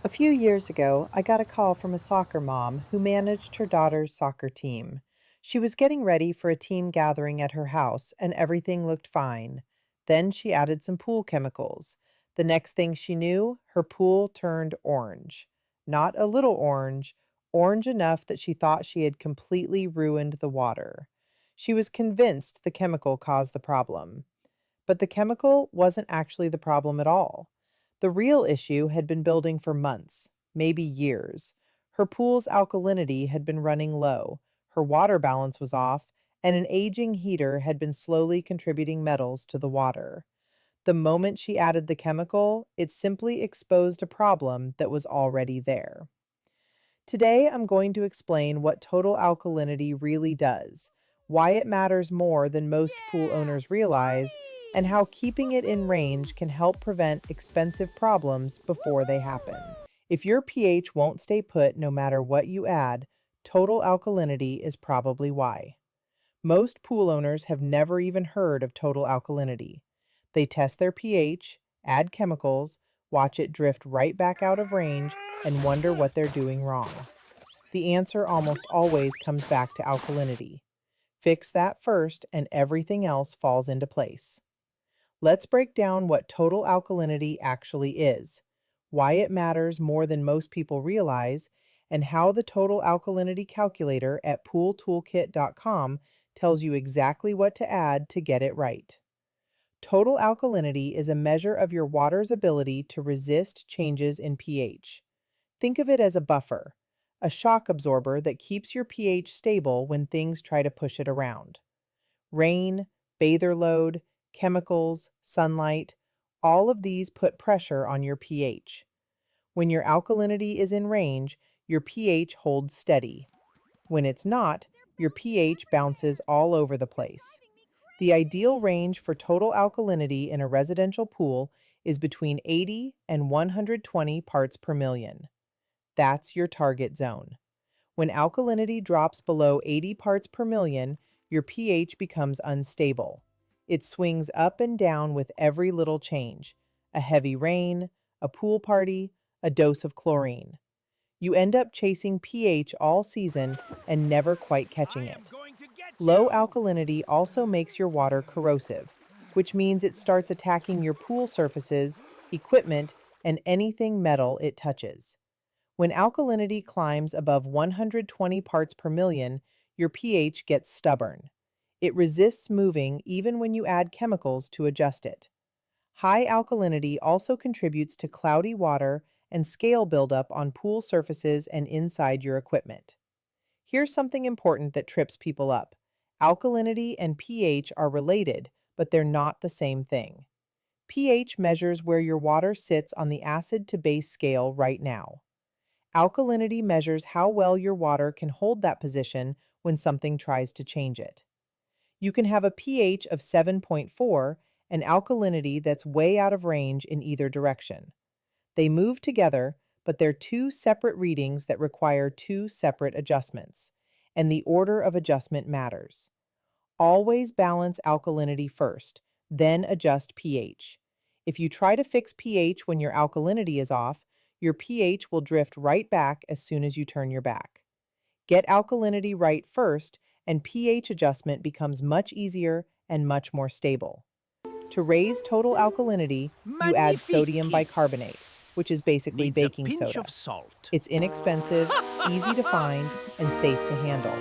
A few years ago, I got a call from a soccer mom who managed her daughter's soccer team. She was getting ready for a team gathering at her house, and everything looked fine. Then she added some pool chemicals. The next thing she knew, her pool turned orange. Not a little orange, orange enough that she thought she had completely ruined the water. She was convinced the chemical caused the problem. But the chemical wasn't actually the problem at all. The real issue had been building for months, maybe years. Her pool's alkalinity had been running low, her water balance was off, and an aging heater had been slowly contributing metals to the water. The moment she added the chemical, it simply exposed a problem that was already there. Today, I'm going to explain what total alkalinity really does, why it matters more than most pool owners realize, and how keeping it in range can help prevent expensive problems before they happen. If your pH won't stay put no matter what you add, total alkalinity is probably why. Most pool owners have never even heard of total alkalinity. They test their pH, add chemicals, watch it drift right back out of range, and wonder what they're doing wrong. The answer almost always comes back to alkalinity. Fix that first, and everything else falls into place. Let's break down what total alkalinity actually is, why it matters more than most people realize, and how the Total Alkalinity Calculator at pooltoolkit.com tells you exactly what to add to get it right. Total alkalinity is a measure of your water's ability to resist changes in pH. Think of it as a buffer, a shock absorber that keeps your pH stable when things try to push it around. Rain, bather load, chemicals, sunlight, all of these put pressure on your pH. When your alkalinity is in range, your pH holds steady. When it's not, your pH bounces all over the place. The ideal range for total alkalinity in a residential pool is between 80 and 120 parts per million. That's your target zone. When alkalinity drops below 80 parts per million, your pH becomes unstable. It swings up and down with every little change: a heavy rain, a pool party, a dose of chlorine. You end up chasing pH all season and never quite catching it. Low alkalinity also makes your water corrosive, which means it starts attacking your pool surfaces, equipment, and anything metal it touches. When alkalinity climbs above 120 parts per million, your pH gets stubborn. It resists moving even when you add chemicals to adjust it. High alkalinity also contributes to cloudy water and scale buildup on pool surfaces and inside your equipment. Here's something important that trips people up. Alkalinity and pH are related, but they're not the same thing. pH measures where your water sits on the acid to base scale right now. Alkalinity measures how well your water can hold that position when something tries to change it. You can have a pH of 7.4 and alkalinity that's way out of range in either direction. They move together, but they're two separate readings that require two separate adjustments, and the order of adjustment matters. Always balance alkalinity first, then adjust pH. If you try to fix pH when your alkalinity is off, your pH will drift right back as soon as you turn your back. Get alkalinity right first, and pH adjustment becomes much easier and much more stable. To raise total alkalinity, you add sodium Magnifique! bicarbonate, which is basically Needs a baking pinch soda. of salt. It's inexpensive, easy to find, and safe to handle.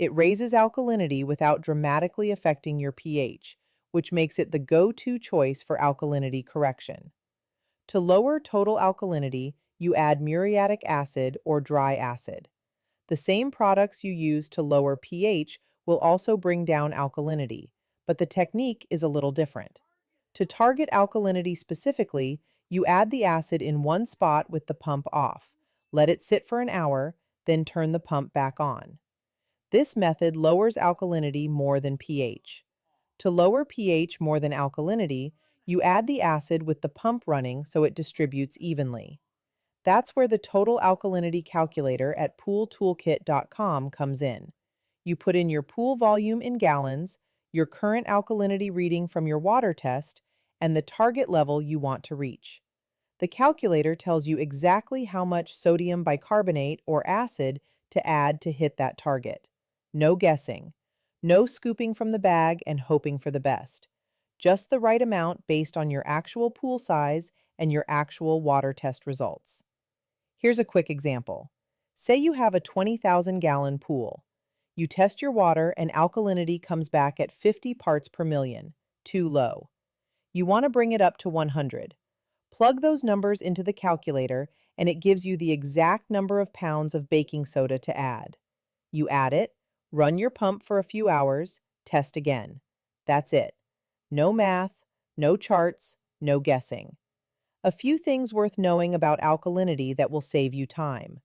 It raises alkalinity without dramatically affecting your pH, which makes it the go-to choice for alkalinity correction. To lower total alkalinity, you add muriatic acid or dry acid. The same products you use to lower pH will also bring down alkalinity, but the technique is a little different. To target alkalinity specifically, you add the acid in one spot with the pump off. Let it sit for an hour, then turn the pump back on. This method lowers alkalinity more than pH. To lower pH more than alkalinity, you add the acid with the pump running so it distributes evenly. That's where the Total Alkalinity Calculator at pooltoolkit.com comes in. You put in your pool volume in gallons, your current alkalinity reading from your water test, and the target level you want to reach. The calculator tells you exactly how much sodium bicarbonate or acid to add to hit that target. No guessing. No scooping from the bag and hoping for the best. Just the right amount based on your actual pool size and your actual water test results. Here's a quick example. Say you have a 20,000-gallon pool. You test your water and alkalinity comes back at 50 parts per million, too low. You want to bring it up to 100. Plug those numbers into the calculator and it gives you the exact number of pounds of baking soda to add. You add it, run your pump for a few hours, test again. That's it. No math, no charts, no guessing. A few things worth knowing about alkalinity that will save you time.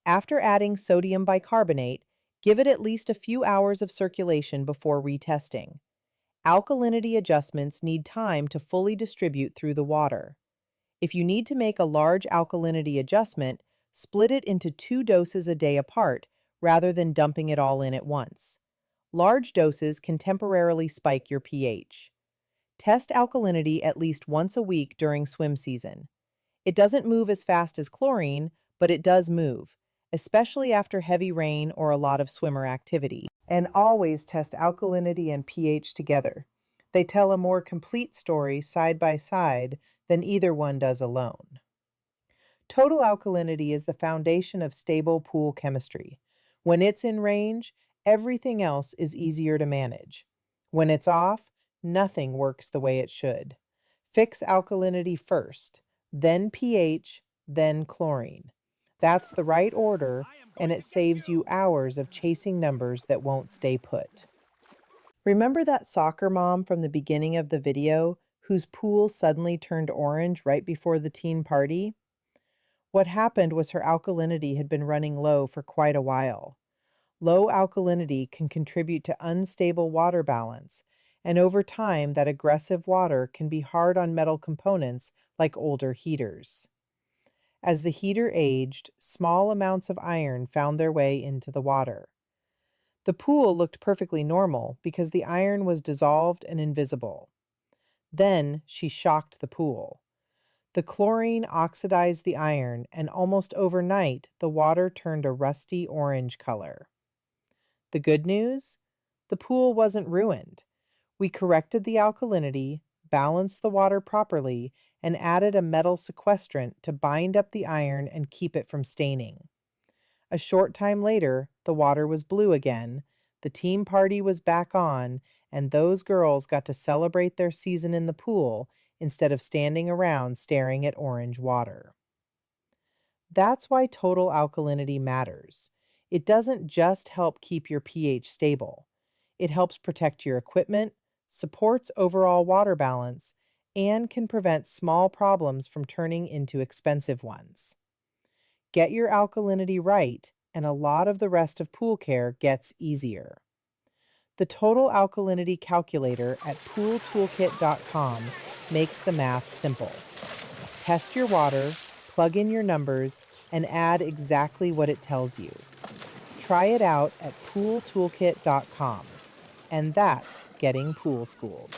After adding sodium bicarbonate, give it at least a few hours of circulation before retesting. Alkalinity adjustments need time to fully distribute through the water. If you need to make a large alkalinity adjustment, split it into 2 doses a day apart rather than dumping it all in at once. Large doses can temporarily spike your pH. Test alkalinity at least once a week during swim season. It doesn't move as fast as chlorine, but it does move, especially after heavy rain or a lot of swimmer activity. And always test alkalinity and pH together. They tell a more complete story side by side than either one does alone. Total alkalinity is the foundation of stable pool chemistry. When it's in range, everything else is easier to manage. When it's off, nothing works the way it should. Fix alkalinity first, then pH, then chlorine. That's the right order, and it saves you hours of chasing numbers that won't stay put. Remember that soccer mom from the beginning of the video whose pool suddenly turned orange right before the teen party? What happened was her alkalinity had been running low for quite a while. Low alkalinity can contribute to unstable water balance, and over time that aggressive water can be hard on metal components like older heaters. As the heater aged, small amounts of iron found their way into the water. The pool looked perfectly normal because the iron was dissolved and invisible. Then she shocked the pool. The chlorine oxidized the iron, and almost overnight, the water turned a rusty orange color. The good news? The pool wasn't ruined. We corrected the alkalinity, balanced the water properly, and added a metal sequestrant to bind up the iron and keep it from staining. A short time later, the water was blue again, the team party was back on, and those girls got to celebrate their season in the pool instead of standing around staring at orange water. That's why total alkalinity matters. It doesn't just help keep your pH stable. It helps protect your equipment, supports overall water balance, and can prevent small problems from turning into expensive ones. Get your alkalinity right, and a lot of the rest of pool care gets easier. The Total Alkalinity Calculator at pooltoolkit.com makes the math simple. Test your water, plug in your numbers, and add exactly what it tells you. Try it out at pooltoolkit.com. And that's getting pool schooled.